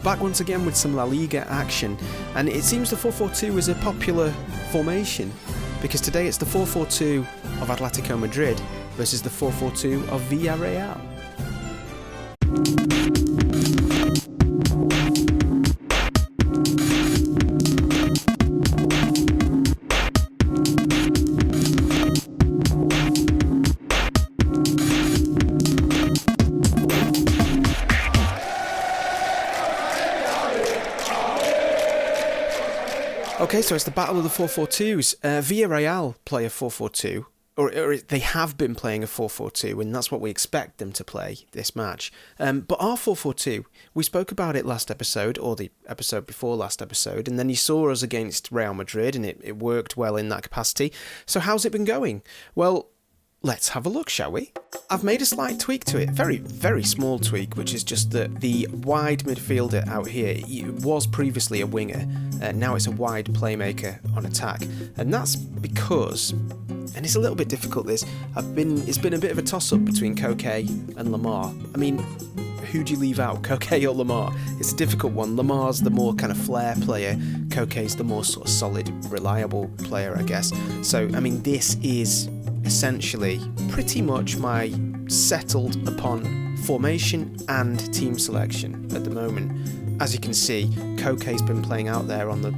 Back once again with some La Liga action, and it seems the 4-4-2 is a popular formation, because today it's the 4-4-2 of Atlético Madrid versus the 4-4-2 of Villarreal. Okay, so it's the battle of the 4-4-2s. Villarreal play a 4-4-2, or they have been playing a 4-4-2, and that's what we expect them to play this match. But our 4-4-2, we spoke about it last episode, or the episode before last episode, and then you saw us against Real Madrid, and it worked well in that capacity. So how's it been going? Well, let's have a look, shall we? I've made a slight tweak to it, very, very small tweak, which is just that the wide midfielder out here was previously a winger, now it's a wide playmaker on attack, and that's because, and it's a little bit difficult this, it's been a bit of a toss-up between Koke and Lamar. I mean, who do you leave out, Koke or Lamar? It's a difficult one. Lamar's the more kind of flair player, Koke's the more sort of solid, reliable player, I guess. So, I mean, this is essentially pretty much my settled upon formation and team selection at the moment. As you can see, Koke's been playing out there on the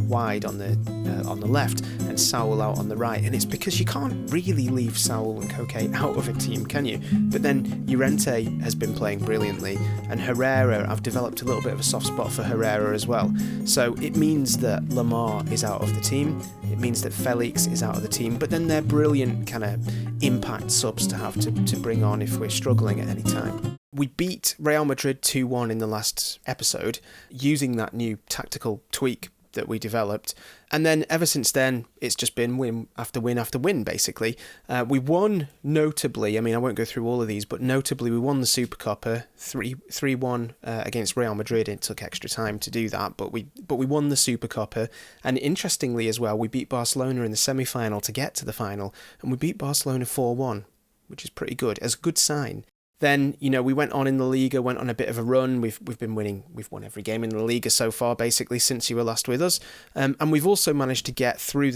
wide on the left, and Saul out on the right, and it's because you can't really leave Saul and Koke out of a team, can you? But then Llorente has been playing brilliantly, and Herrera, I've developed a little bit of a soft spot for Herrera as well. So it means that Lamar is out of the team, it means that Felix is out of the team, but then they're brilliant kind of impact subs to have to bring on if we're struggling at any time. We beat Real Madrid 2-1 in the last episode using that new tactical tweak that we developed, and then ever since then it's just been win after win after win basically. We won notably, I mean I won't go through all of these, but notably we won the Supercopa 3-1 against Real Madrid. It took extra time to do that, but we won the Supercopa, and interestingly as well we beat Barcelona in the semi-final to get to the final, and we beat Barcelona 4-1, which is pretty good, as a good sign. Then, you know, we went on in the Liga, went on a bit of a run. We've been winning. We've won every game in the Liga so far, basically, since you were last with us. And we've also managed to get through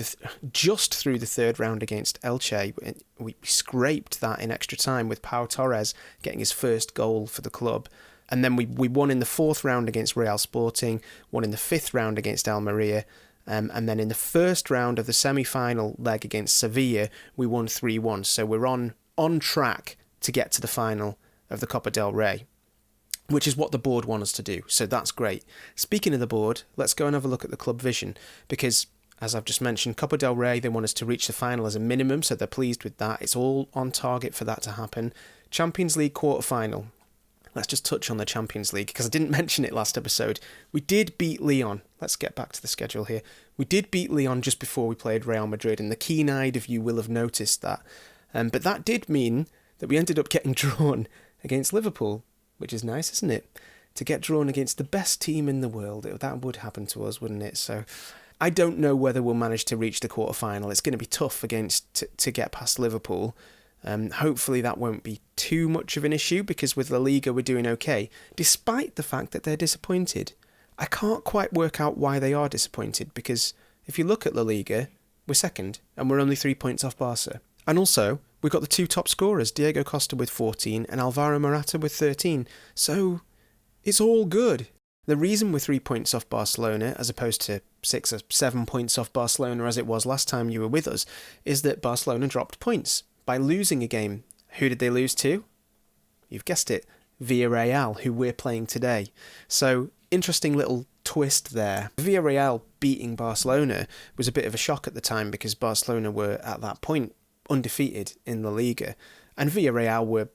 just through the third round against Elche. We scraped that in extra time with Pau Torres getting his first goal for the club. And then we won in the fourth round against Real Sporting, won in the fifth round against Almeria. And then in the first round of the semi-final leg against Sevilla, we won 3-1. So we're on track to get to the final of the Copa del Rey, which is what the board want us to do, so that's great. Speaking of the board, let's go and have a look at the club vision, because as I've just mentioned, Copa del Rey, they want us to reach the final as a minimum, so they're pleased with that. It's all on target for that to happen. Champions League quarter-final. Let's just touch on the Champions League, because I didn't mention it last episode. We did beat Lyon. Let's get back to the schedule here. We did beat Lyon just before we played Real Madrid, and the keen-eyed of you will have noticed that. But that did mean that we ended up getting drawn against Liverpool, which is nice, isn't it? To get drawn against the best team in the world, that would happen to us, wouldn't it? So I don't know whether we'll manage to reach the quarter-final. It's going to be tough to get past Liverpool. Hopefully that won't be too much of an issue, because with La Liga we're doing okay, despite the fact that they're disappointed. I can't quite work out why they are disappointed, because if you look at La Liga, we're second, and we're only 3 points off Barca. And also, we've got the two top scorers, Diego Costa with 14 and Alvaro Morata with 13. So, it's all good. The reason we're 3 points off Barcelona, as opposed to 6 or 7 points off Barcelona as it was last time you were with us, is that Barcelona dropped points by losing a game. Who did they lose to? You've guessed it, Villarreal, who we're playing today. So, interesting little twist there. Villarreal beating Barcelona was a bit of a shock at the time, because Barcelona were at that point undefeated in the Liga, and Villarreal were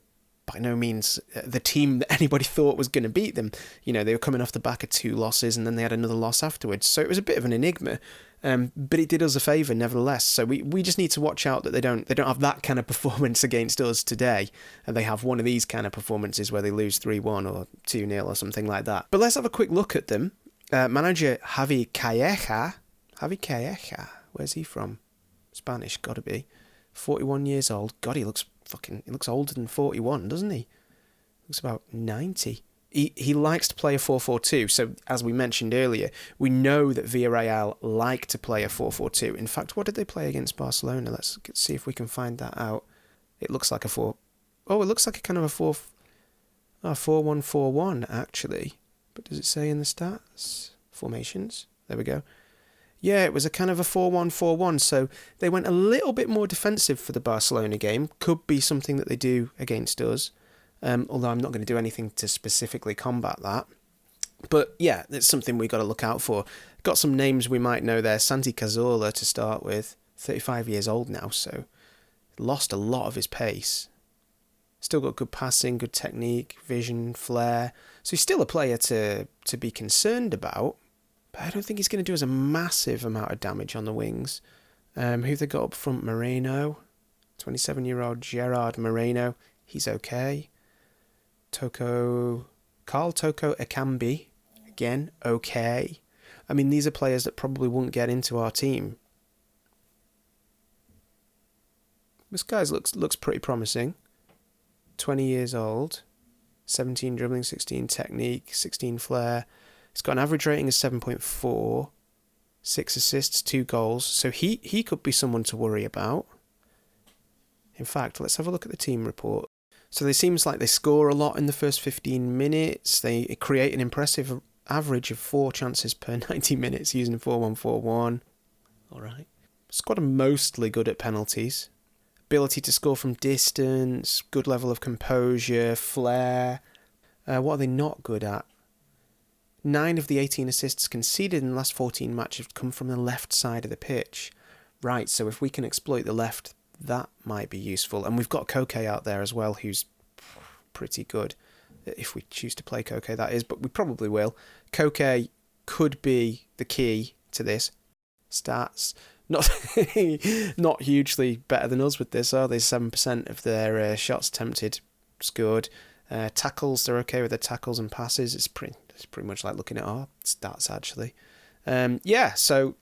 by no means the team that anybody thought was going to beat them. You know, they were coming off the back of 2 losses, and then they had another loss afterwards, so it was a bit of an enigma, but it did us a favour nevertheless. So we just need to watch out that they don't have that kind of performance against us today, and they have one of these kind of performances where they lose 3-1 or 2-0 or something like that. But let's have a quick look at them. Manager Javi Calleja, where's he from? Spanish, gotta be. 41 years old. God, he looks older than 41, doesn't he? Looks about 90. he likes to play a 4-4-2. So, as we mentioned earlier, we know that Villarreal like to play a 4-4-2. In fact, what did they play against Barcelona? Let's see if we can find that out. It looks like a 4... Oh, it looks like a kind of a 4-1-4-1, actually. But does it say in the stats? Formations? There we go. Yeah, it was a kind of a 4-1-4-1, so they went a little bit more defensive for the Barcelona game. Could be something that they do against us, although I'm not going to do anything to specifically combat that. But yeah, it's something we got to look out for. Got some names we might know there. Santi Cazorla to start with, 35 years old now, so lost a lot of his pace. Still got good passing, good technique, vision, flair. So he's still a player to be concerned about. But I don't think he's going to do us a massive amount of damage on the wings. Who they got up front? Moreno. 27-year-old Gerard Moreno. He's okay. Carl Toko Ekambi. Again, okay. I mean, these are players that probably won't get into our team. This guy looks pretty promising. 20 years old. 17 dribbling, 16 technique, 16 flair. He's got an average rating of 7.4, 6 assists, 2 goals. So he could be someone to worry about. In fact, let's have a look at the team report. So it seems like they score a lot in the first 15 minutes. They create an impressive average of 4 chances per 90 minutes using 4-1-4-1. All right. Squad are mostly good at penalties. Ability to score from distance, good level of composure, flair. What are they not good at? 9 of the 18 assists conceded in the last 14 matches have come from the left side of the pitch. Right, so if we can exploit the left, that might be useful. And we've got Koke out there as well, who's pretty good. If we choose to play Koke, that is, but we probably will. Koke could be the key to this. Stats, not hugely better than us with this, are they? 7% of their shots attempted scored. Tackles, they're okay with their tackles and passes. It's pretty much like looking at our stats, actually. So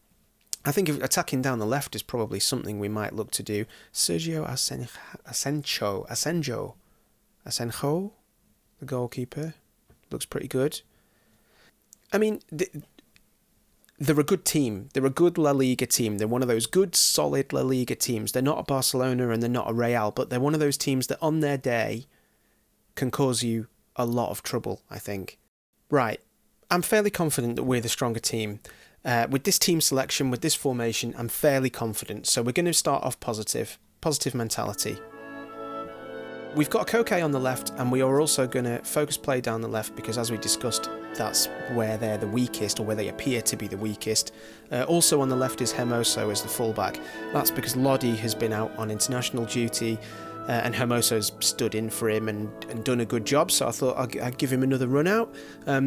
I think if attacking down the left is probably something we might look to do. Sergio Asenjo, the goalkeeper, looks pretty good. I mean, they're a good team. They're a good La Liga team. They're one of those good, solid La Liga teams. They're not a Barcelona and they're not a Real, but they're one of those teams that on their day can cause you a lot of trouble, I think. Right, I'm fairly confident that we're the stronger team. With this team selection, with this formation, I'm fairly confident. So we're going to start off positive mentality. We've got Koke on the left, and we are also going to focus play down the left because, as we discussed, that's where they're the weakest, or where they appear to be the weakest. Also on the left is Hermoso as the fullback. That's because Lodi has been out on international duty, and Hermoso's stood in for him and done a good job, so I thought I'd give him another run out.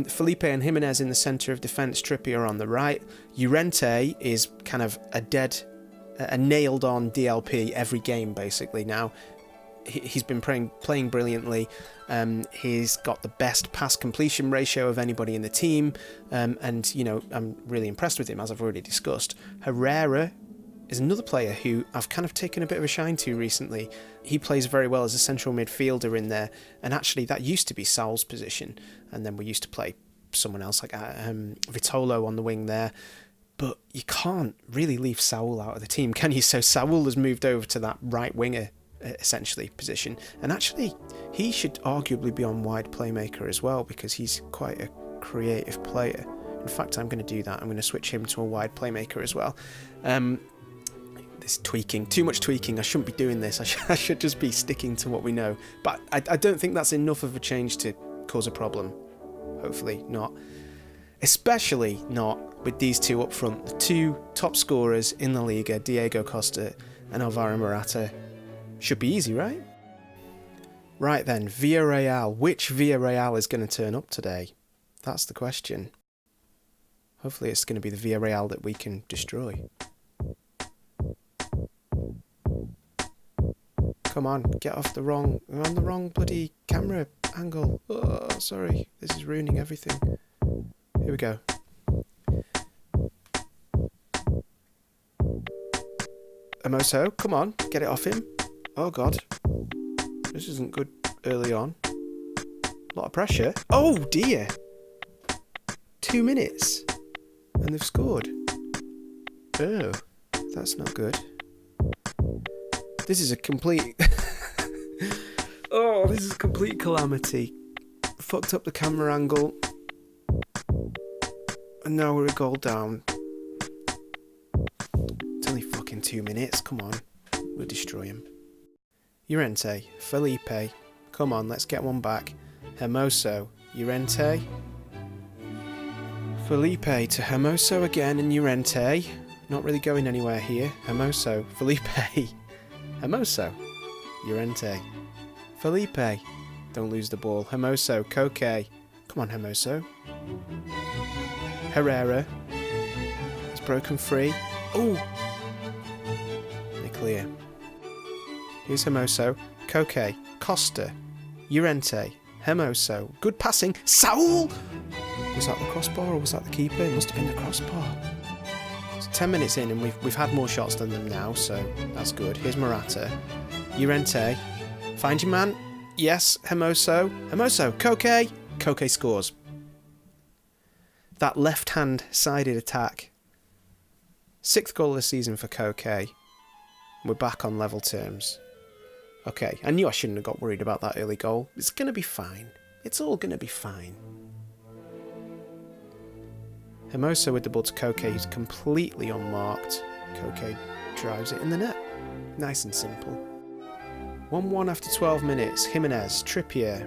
Felipe and Jimenez in the centre of defence, Trippier on the right. Llorente is kind of a nailed-on DLP every game, basically, now. He's been playing brilliantly. He's got the best pass completion ratio of anybody in the team, and, you know, I'm really impressed with him, as I've already discussed. Herrera is another player who I've kind of taken a bit of a shine to recently. He plays very well as a central midfielder in there, and actually that used to be Saul's position, and then we used to play someone else like Vitolo on the wing there. But you can't really leave Saul out of the team, can you? So Saul has moved over to that right winger, essentially, position, and actually he should arguably be on wide playmaker as well, because he's quite a creative player. In fact, I'm going to do that. I'm going to switch him to a wide playmaker as well. This tweaking, too much tweaking. I shouldn't be doing this. I should just be sticking to what we know. But I don't think that's enough of a change to cause a problem. Hopefully not. Especially not with these two up front. The two top scorers in the Liga, Diego Costa and Alvaro Morata. Should be easy, right? Right then, Villarreal. Which Villarreal is going to turn up today? That's the question. Hopefully it's going to be the Villarreal that we can destroy. Come on, get off the wrong... We're on the wrong bloody camera angle. Oh, sorry. This is ruining everything. Here we go. Hermoso, come on, get it off him. Oh, God. This isn't good early on. A lot of pressure. Oh, dear. 2 minutes. And they've scored. Oh, that's not good. This is a complete... oh, this is a complete calamity. Fucked up the camera angle. And now we're a goal down. It's only fucking 2 minutes. Come on. We'll destroy him. Llorente. Felipe. Come on, let's get one back. Hermoso. Llorente. Felipe to Hermoso again and Llorente. Not really going anywhere here. Hermoso. Felipe. Hermoso. Llorente. Felipe. Don't lose the ball. Hermoso. Koke. Come on, Hermoso. Herrera. It's broken free. Oh! They're clear. Here's Hermoso. Koke. Costa. Llorente. Hermoso. Good passing. Saul! Was that the crossbar or was that the keeper? It must have been the crossbar. It's 10 minutes in and we've had more shots than them now, so that's good. Here's Morata. Llorente. Find your man. Yes, Hermoso. Hermoso. Koke. Koke scores. That left-hand sided attack. 6th goal of the season for Koke. We're back on level terms. Okay, I knew I shouldn't have got worried about that early goal. It's going to be fine. It's all going to be fine. Hermoso with the ball to Koke, who's completely unmarked. Koke drives it in the net. Nice and simple. 1-1 after 12 minutes. Jimenez, Trippier.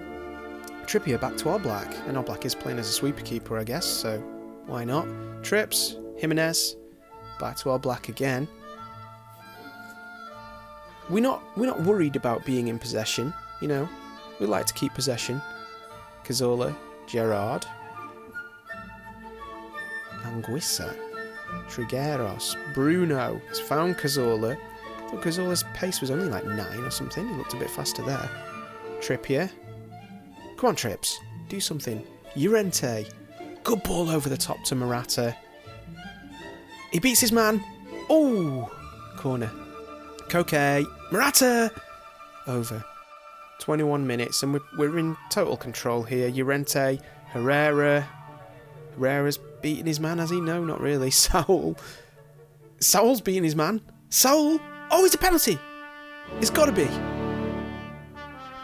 Trippier back to Oblak. And Oblak is playing as a sweeper keeper, I guess, so why not? Trips, Jimenez, back to Oblak again. We're not worried about being in possession, you know. We like to keep possession. Cazorla, Gerrard, Anguissa, Trigueros, Bruno has found Cazorla. I thought Cazorla's pace was only like 9 or something. He looked a bit faster there. Trippier. Come on, Trips. Do something. Llorente. Good ball over the top to Morata. He beats his man. Oh! Corner. Koke. Morata! Over. 21 minutes and we're in total control here. Llorente. Herrera. Herrera's beating his man, has he? No, not really. Saul. Saul's beating his man. Saul! Oh, it's a penalty! It's got to be.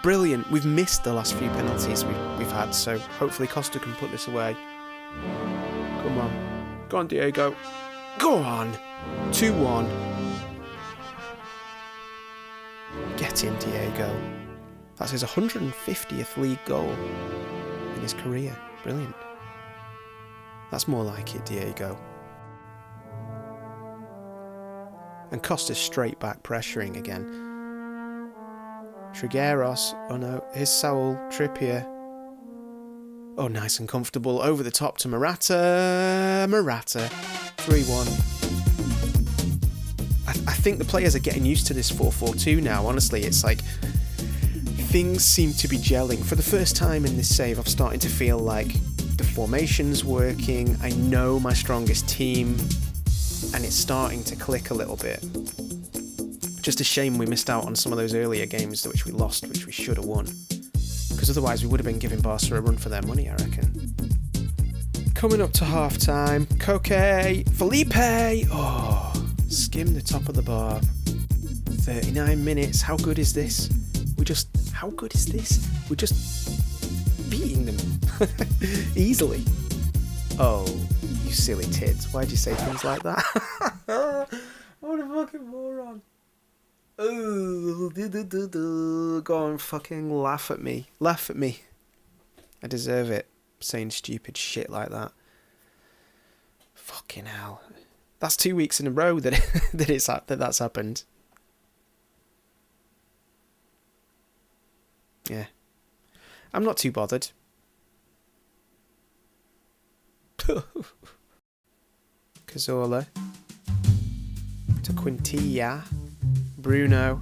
Brilliant. We've missed the last few penalties we've had, so hopefully Costa can put this away. Come on. Go on, Diego. Go on! 2-1. Get in, Diego. That's his 150th league goal in his career. Brilliant. That's more like it, Diego. And Costa's straight back pressuring again. Trigueros. Oh no, here's Saul. Trippier. Oh, nice and comfortable. Over the top to Morata. Morata. 3-1. I think the players are getting used to this 4-4-2 now. Honestly, it's like things seem to be gelling. For the first time in this save, I'm starting to feel like the formation's working. I know my strongest team. And it's starting to click a little bit. Just a shame we missed out on some of those earlier games which we lost, which we should have won. Because otherwise we would have been giving Barca a run for their money, I reckon. Coming up to half-time. Koke. Felipe. Oh, skim the top of the bar. 39 minutes. How good is this? How good is this? We're just beating them. Easily. Oh, you silly tits. Why'd you say things like that? What a fucking moron. Go on, fucking laugh at me. Laugh at me. I deserve it. Saying stupid shit like that. Fucking hell. That's 2 weeks in a row that's happened. Yeah. I'm not too bothered. Cazorla to Quintilla. Bruno.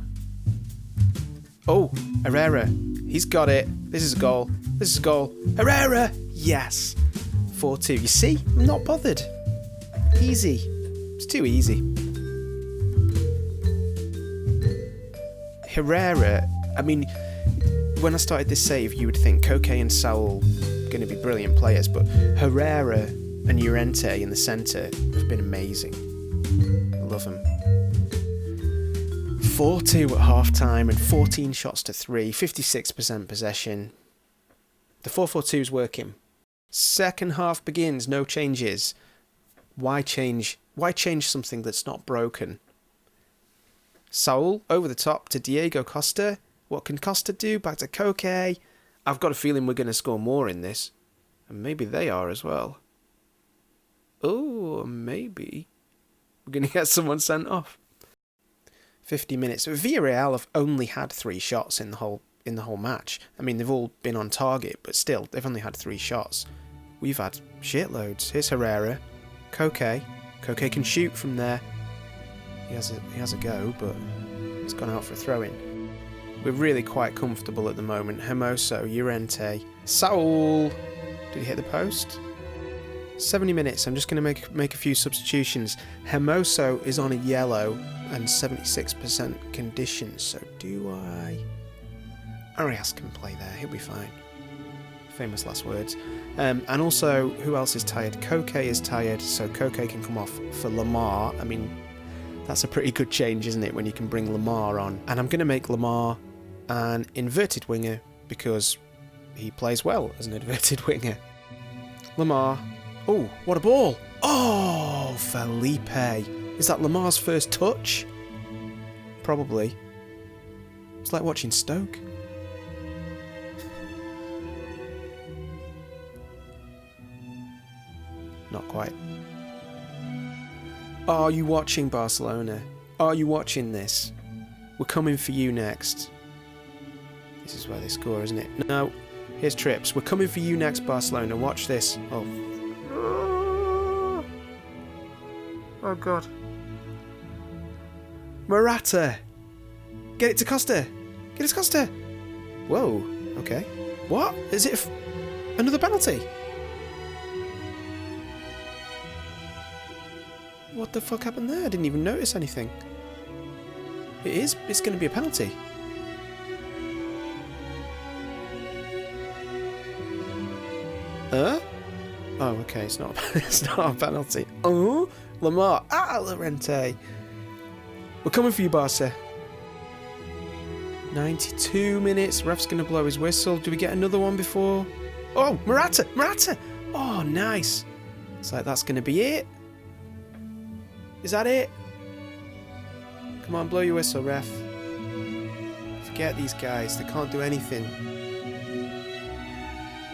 Oh, Herrera. He's got it. This is a goal. This is a goal. Herrera! Yes. 4-2. You see? I'm not bothered. Easy. It's too easy. Herrera, I mean, when I started this save, you would think Koke and Saul are going to be brilliant players, but Herrera and Llorente in the centre have been amazing. I love them. 4-2 at half-time and 14 shots to 3, 56% possession. The 4-4-2 is working. Second half begins, no changes. Why change something that's not broken? Saul over the top to Diego Costa. What can Costa do? Back to Koke. I've got a feeling we're going to score more in this. And maybe they are as well. Oh, maybe we're going to get someone sent off. 50 minutes. Villarreal have only had 3 shots in the whole match. I mean, they've all been on target, but still, they've only had 3 shots. We've had shitloads. Here's Herrera. Koke. Koke can shoot from there. He has a go, but it's gone out for a throw-in. We're really quite comfortable at the moment. Hermoso, Llorente, Saul. Did he hit the post? 70 minutes. I'm just going to make a few substitutions. Hermoso is on a yellow and 76% condition. So do I? Arias can play there. He'll be fine. Famous last words. And also, who else is tired? Koke is tired, so Koke can come off for Lamar. I mean, that's a pretty good change, isn't it, when you can bring Lamar on? And I'm going to make Lamar an inverted winger because he plays well as an inverted winger. Lamar. Oh, what a ball! Oh, Felipe. Is that Lamar's first touch? Probably. It's like watching Stoke. Not quite. Are you watching, Barcelona? Are you watching this? We're coming for you next. This is where they score, isn't it? No. Here's Trips. We're coming for you next, Barcelona. Watch this. Oh. Oh, God. Morata. Get it to Costa. Get it to Costa. Whoa. Okay. What? Is it another penalty? What the fuck happened there? I didn't even notice anything. It is. It's going to be a penalty. Oh, okay. It's not. It's not a penalty. Oh, Lamar. Llorente. We're coming for you, Barca. 92 minutes. Ref's going to blow his whistle. Do we get another one before? Oh, Morata. Morata. Oh, nice. It's like that's going to be it. Is that it? Come on, blow your whistle, ref. Forget these guys. They can't do anything.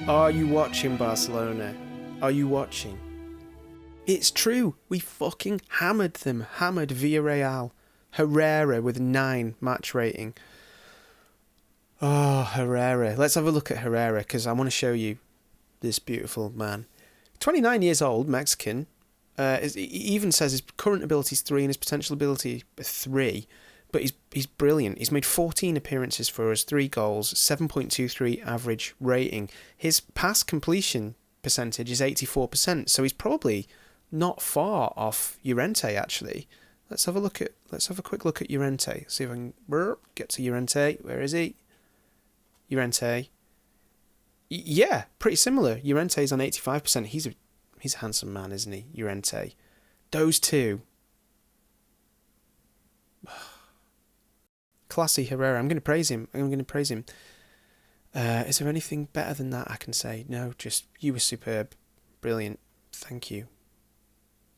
Are you watching, Barcelona? Are you watching? It's true. We fucking hammered them. Hammered Villarreal. Herrera with 9 match rating. Oh, Herrera. Let's have a look at Herrera because I want to show you this beautiful man. 29 years old, Mexican. He even says his current ability is 3 and his potential ability 3, but he's brilliant. He's made 14 appearances for us, 3 goals, 7.23 average rating. His pass completion percentage is 84%, so he's probably not far off Llorente actually. Let's have a quick look at Llorente. See if I can get to Llorente. Where is he? Llorente. Yeah, pretty similar. Llorente's on 85%. He's a handsome man, isn't he? Llorente. Those two. Classy Herrera. I'm going to praise him. Is there anything better than that I can say? No, just you were superb. Brilliant. Thank you.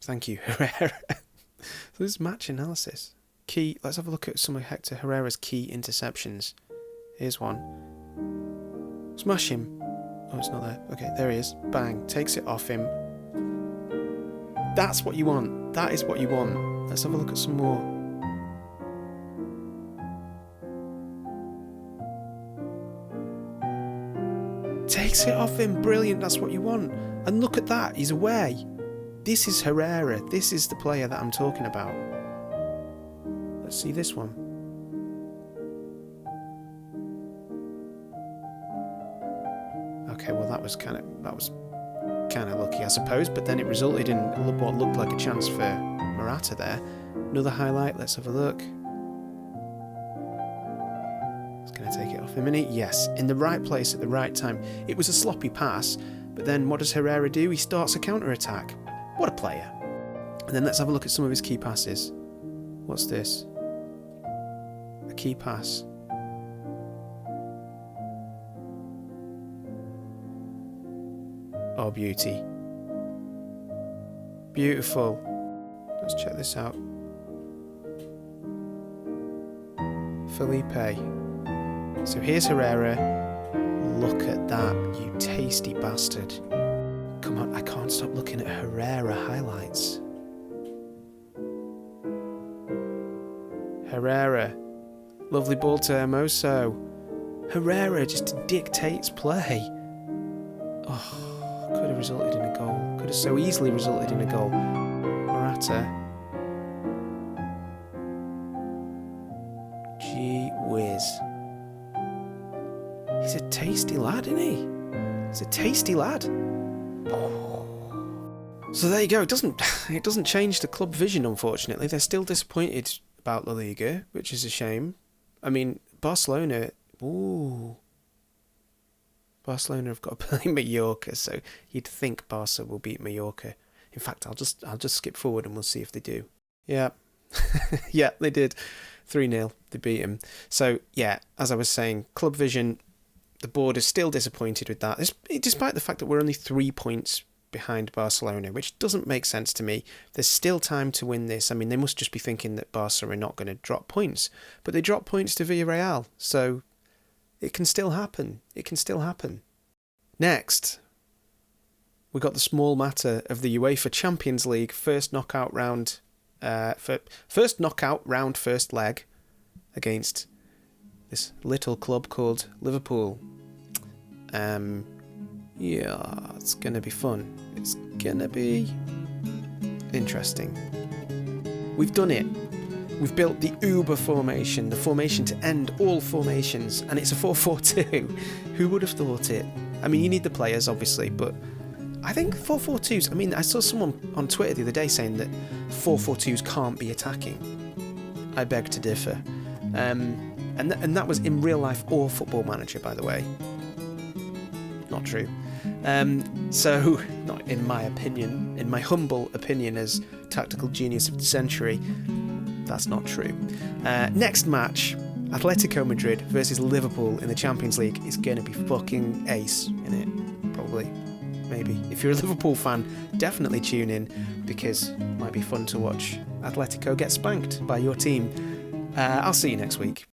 Thank you, Herrera. So this is match analysis. Let's have a look at some of Hector Herrera's key interceptions. Here's one. Smash him. Oh, it's not there. Okay, there he is. Bang. Takes it off him. That's what you want. That is what you want. Let's have a look at some more. Takes it off him. Brilliant. That's what you want. And look at that. He's away. This is Herrera. This is the player that I'm talking about. Let's see this one. Okay, well that was kind of lucky, I suppose, but then it resulted in what looked like a chance for Morata there. Another highlight, let's have a look. It's going to take it Off a minute, yes, in the right place at the right time. It was a sloppy pass, but then what does Herrera do? He starts a counter-attack. What a player. And then let's have a look at some of his key passes. What's this? A key pass. Oh, beauty. Beautiful. Let's check this out. Felipe. So here's Herrera. Look at that, you tasty bastard. Come on, I can't stop looking at Herrera highlights. Herrera. Lovely ball to Hermoso. Herrera just dictates play. Oh, could have resulted in a goal. Could have so easily resulted in a goal. Morata. Gee whiz. He's a tasty lad, isn't he? He's a tasty lad. So there you go. It doesn't change the club vision, unfortunately. They're still disappointed about La Liga, which is a shame. I mean, Barcelona. Ooh. Barcelona have got to play Mallorca, so you'd think Barca will beat Mallorca. In fact, I'll just skip forward and we'll see if they do. Yeah. Yeah, they did. 3-0. They beat him. So, yeah, as I was saying, club vision, the board is still disappointed with that, despite the fact that we're only 3 points behind Barcelona, which doesn't make sense to me. There's still time to win this. I mean, they must just be thinking that Barca are not going to drop points. But they dropped points to Villarreal, so it can still happen. It can still happen. Next, we got the small matter of the UEFA Champions League first knockout round, first leg against this little club called Liverpool. Yeah, it's going to be fun. It's going to be interesting. We've done it. We've built the Uber formation, the formation to end all formations, and it's a 4-4-2. Who would have thought it? I mean, you need the players, obviously, but I think 4-4-2s... I mean, I saw someone on Twitter the other day saying that 4-4-2s can't be attacking. I beg to differ. And that was in real life or Football Manager, by the way. Not true. So, not in my opinion, in my humble opinion as tactical genius of the century, that's not true. Next match, Atletico Madrid versus Liverpool in the Champions League is going to be fucking ace, innit? Probably. Maybe. If you're a Liverpool fan, definitely tune in, because it might be fun to watch Atletico get spanked by your team. I'll see you next week.